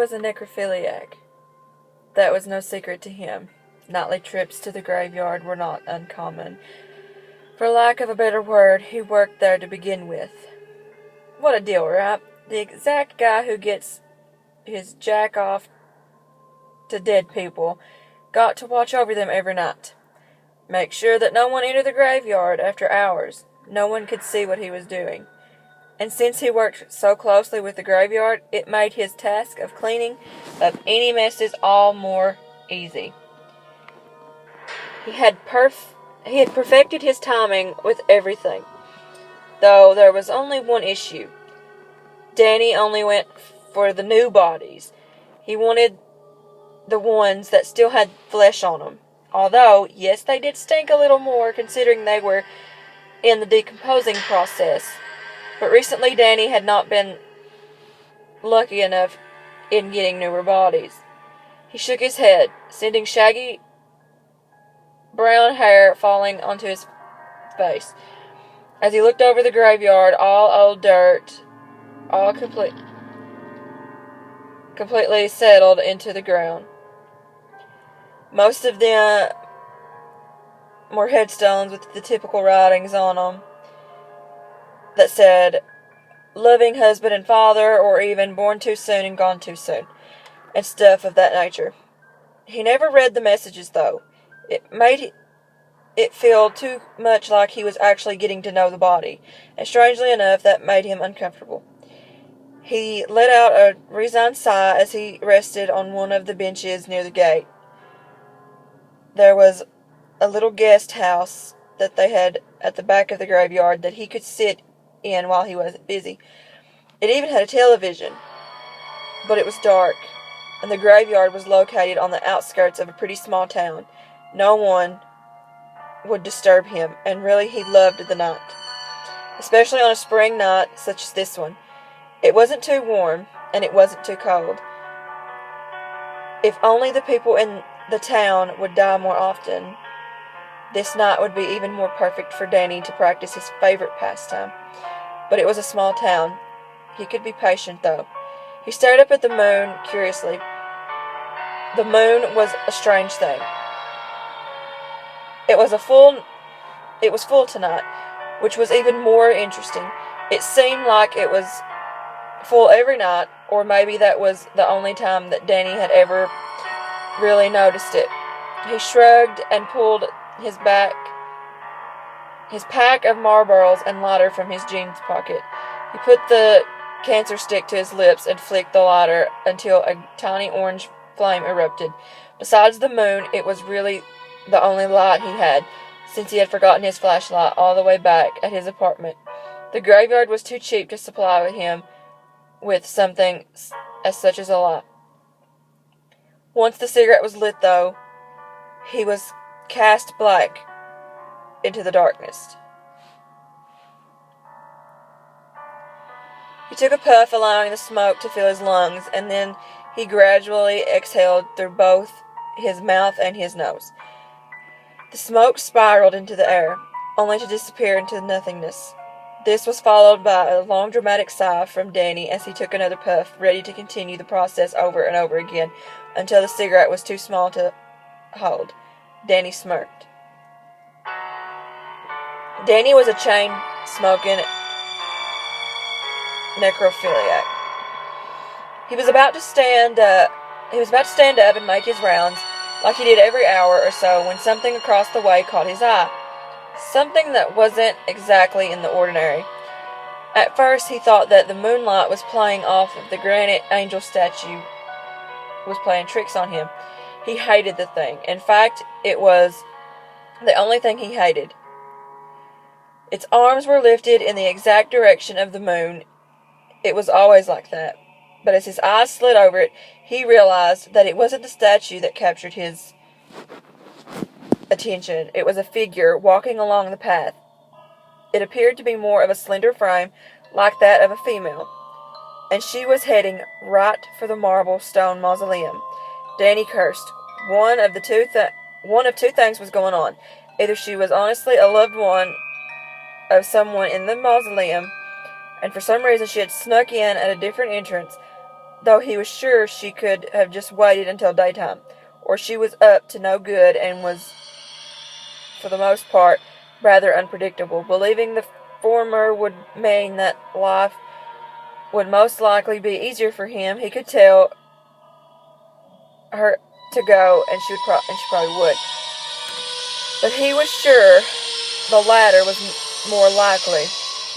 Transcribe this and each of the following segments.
was a necrophiliac. That was no secret to him. Nightly trips to the graveyard were not uncommon. For lack of a better word, he worked there to begin with. What a deal, right? The exact guy who gets his jack off to dead people got to watch over them every night. Make sure that no one entered the graveyard after hours. No one could see what he was doing. And since he worked so closely with the graveyard, it made his task of cleaning up any messes all more easy. He had perfected his timing with everything, though there was only one issue. Danny only went for the new bodies. He wanted the ones that still had flesh on them. Although, yes, they did stink a little more considering they were in the decomposing process. But recently Danny had not been lucky enough in getting newer bodies. He shook his head, sending shaggy brown hair falling onto his face. As he looked over the graveyard, all old dirt, all completely settled into the ground. Most of them were headstones with the typical writings on them that said, loving husband and father, or even born too soon and gone too soon, and stuff of that nature. He never read the messages, though. It made it feel too much like he was actually getting to know the body, and strangely enough, that made him uncomfortable. He let out a resigned sigh as he rested on one of the benches near the gate. There was a little guest house that they had at the back of the graveyard that he could sit in while he was busy. It even had a television, but it was dark, and the graveyard was located on the outskirts of a pretty small town. No one would disturb him, and really he loved the night, especially on a spring night such as this one. It wasn't too warm, and it wasn't too cold. If only the people in the town would die more often, this night would be even more perfect for Danny to practice his favorite pastime. But it was a small town. He could be patient, though. He stared up at the moon curiously. The moon was a strange thing. It was full tonight, which was even more interesting. It seemed like it was full every night, or maybe that was the only time that Danny had ever really noticed it. He shrugged and pulled his pack of Marlboros and lighter from his jeans pocket. He put the cancer stick to his lips and flicked the lighter until a tiny orange flame erupted. Besides the moon, it was really the only light he had, since he had forgotten his flashlight all the way back at his apartment. The graveyard was too cheap to supply him with something as such as a light. Once the cigarette was lit, though, he was cast black into the darkness. He took a puff, allowing the smoke to fill his lungs, and then he gradually exhaled through both his mouth and his nose. The smoke spiraled into the air, only to disappear into nothingness. This was followed by a long dramatic sigh from Danny as he took another puff, ready to continue the process over and over again until the cigarette was too small to hold. Danny smirked. Danny was a chain-smoking necrophiliac. He was about to stand up and make his rounds, like he did every hour or so, when something across the way caught his eye. Something that wasn't exactly in the ordinary. At first, he thought that the moonlight was playing off of the granite angel statue, was playing tricks on him. He hated the thing. In fact, it was the only thing he hated. Its arms were lifted in the exact direction of the moon. It was always like that. But as his eyes slid over it, he realized that it wasn't the statue that captured his attention. It was a figure walking along the path. It appeared to be more of a slender frame, like that of a female, and she was heading right for the marble stone mausoleum. Danny cursed. One of two things was going on. Either she was honestly a loved one of someone in the mausoleum, and for some reason she had snuck in at a different entrance, though he was sure she could have just waited until daytime, or she was up to no good and was, for the most part, rather unpredictable. Believing the former would mean that life would most likely be easier for him, he could tell her to go, and she probably would. But he was sure the latter was more likely.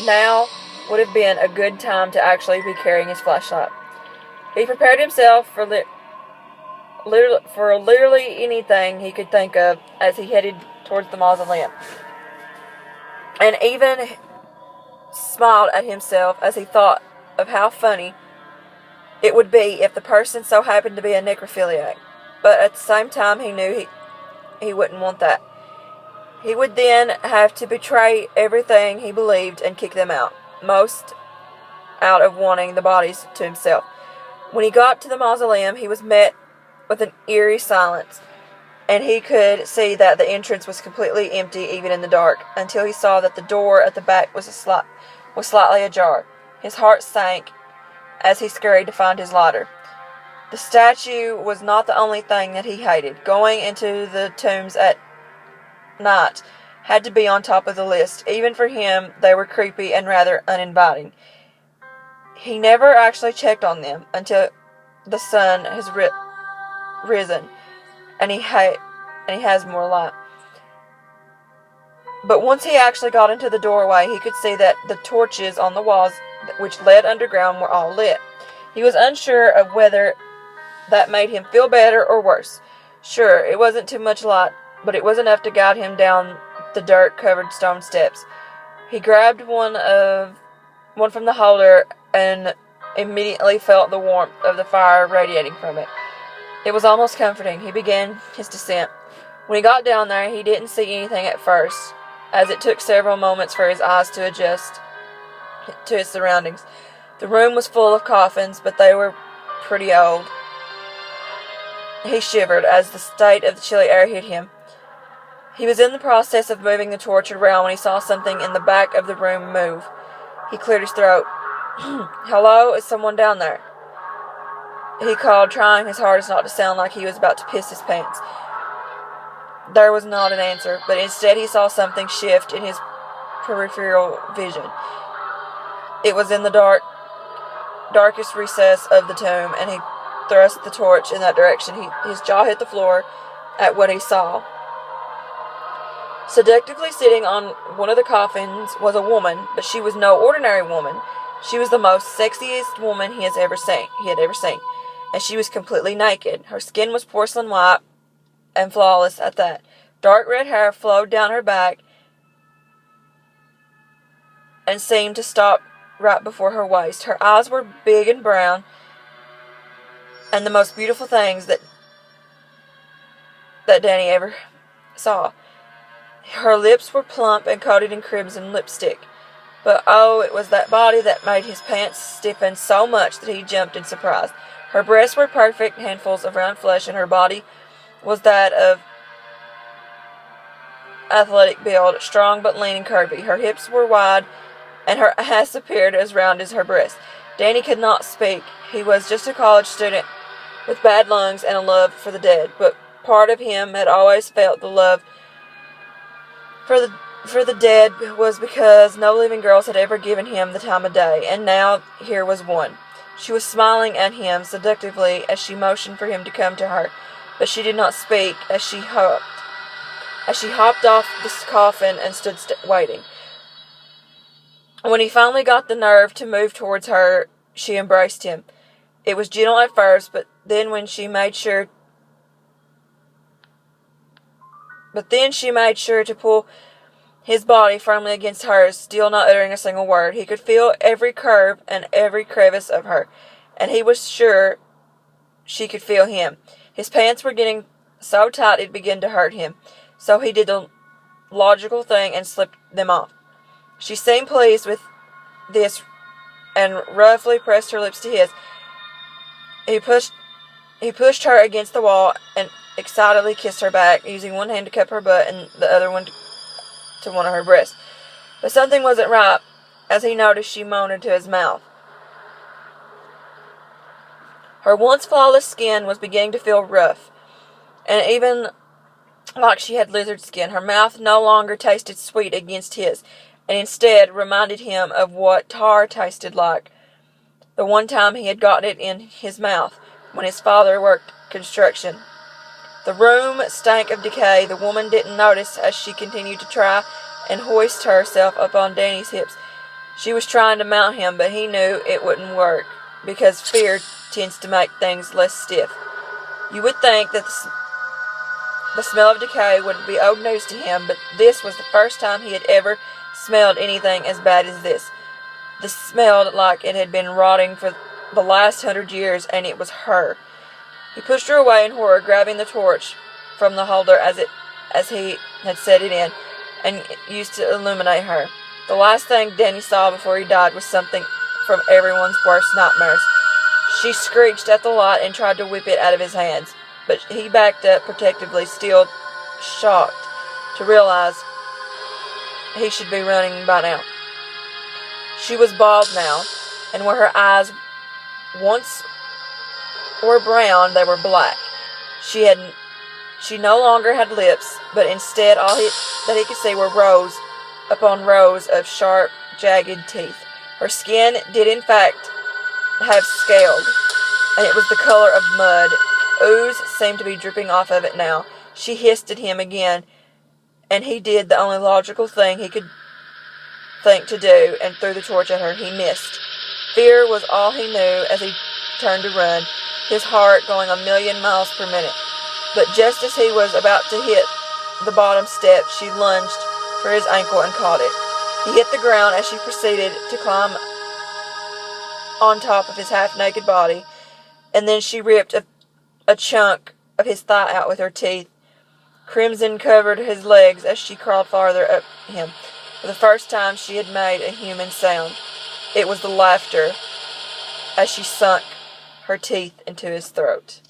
Now would have been a good time to actually be carrying his flashlight. He prepared himself for literally anything he could think of as he headed towards the mausoleum, and even smiled at himself as he thought of how funny it would be if the person so happened to be a necrophiliac. But at the same time, he knew he wouldn't want that. He would then have to betray everything he believed and kick them out, most out of wanting the bodies to himself. When he got to the mausoleum, he was met with an eerie silence, and he could see that the entrance was completely empty even in the dark, until he saw that the door at the back was slightly ajar. His heart sank as he scurried to find his lighter. The statue was not the only thing that he hated. Going into the tombs at night had to be on top of the list. Even for him, they were creepy and rather uninviting. He never actually checked on them until the sun has risen, and he has more light. But once he actually got into the doorway, he could see that the torches on the walls, which led underground, were all lit. He was unsure of whether that made him feel better or worse. Sure, it wasn't too much light, but it was enough to guide him down the dirt-covered stone steps. He grabbed one from the holder and immediately felt the warmth of the fire radiating from it. It was almost comforting. He began his descent. When he got down there, he didn't see anything at first, as it took several moments for his eyes to adjust to his surroundings. The room was full of coffins, but they were pretty old. He shivered as the state of the chilly air hit him. He was in the process of moving the torch around when he saw something in the back of the room move. He cleared his throat. "Hello? Is someone down there?" He called, trying his hardest not to sound like he was about to piss his pants. There was not an answer, but instead he saw something shift in his peripheral vision. It was in the darkest recess of the tomb, and he thrust the torch in that direction. His jaw hit the floor at what he saw. Seductively sitting on one of the coffins was a woman, but she was no ordinary woman. She was the most sexiest woman he had ever seen, and she was completely naked. Her skin was porcelain white and flawless at that. Dark red hair flowed down her back and seemed to stop right before her waist. Her eyes were big and brown, and the most beautiful things that Danny ever saw. Her lips were plump and coated in crimson lipstick. But oh, it was that body that made his pants stiffen so much that he jumped in surprise. Her breasts were perfect handfuls of round flesh, and her body was that of athletic build, strong but lean and curvy. Her hips were wide, and her ass appeared as round as her breast. Danny could not speak. He was just a college student with bad lungs and a love for the dead, but part of him had always felt the love for the dead was because no living girls had ever given him the time of day, and now here was one. She was smiling at him seductively as she motioned for him to come to her, but she did not speak as she hopped off the coffin and stood waiting. When he finally got the nerve to move towards her, she embraced him. It was gentle at first, but then she made sure to pull his body firmly against hers, still not uttering a single word. He could feel every curve and every crevice of her, and he was sure she could feel him. His pants were getting so tight it began to hurt him, so he did the logical thing and slipped them off. She seemed pleased with this and roughly pressed her lips to his. He pushed her against the wall and excitedly kissed her back, using one hand to cup her butt and the other one to one of her breasts. But something wasn't right, as he noticed she moaned into his mouth. Her once flawless skin was beginning to feel rough, and even like she had lizard skin. Her mouth no longer tasted sweet against his, and instead reminded him of what tar tasted like the one time he had gotten it in his mouth when his father worked construction. The room stank of decay. The woman didn't notice as she continued to try and hoist herself up on Danny's hips. She was trying to mount him, but he knew it wouldn't work, because fear tends to make things less stiff. You would think that the smell of decay would be old news to him, but this was the first time he had ever smelled anything as bad as this. This smelled like it had been rotting for the last 100 years, and it was her. He pushed her away in horror, grabbing the torch from the holder as he had set it in, and used to illuminate her. The last thing Danny saw before he died was something from everyone's worst nightmares. She screeched at the light and tried to whip it out of his hands, but he backed up protectively, still shocked to realize he should be running by now. She was bald now, and where her eyes once were brown, they were black. She no longer had lips, but instead all that he could see were rows upon rows of sharp, jagged teeth. Her skin did in fact have scaled, and it was the color of mud. Ooze seemed to be dripping off of it now. She hissed at him again, and he did the only logical thing he could think to do, and threw the torch at her. He missed. Fear was all he knew as he turned to run, his heart going 1,000,000 miles per minute. But just as he was about to hit the bottom step, she lunged for his ankle and caught it. He hit the ground as she proceeded to climb on top of his half-naked body, and then she ripped a chunk of his thigh out with her teeth. Crimson covered his legs as she crawled farther up him. For the first time she had made a human sound. It was the laughter as she sunk her teeth into his throat.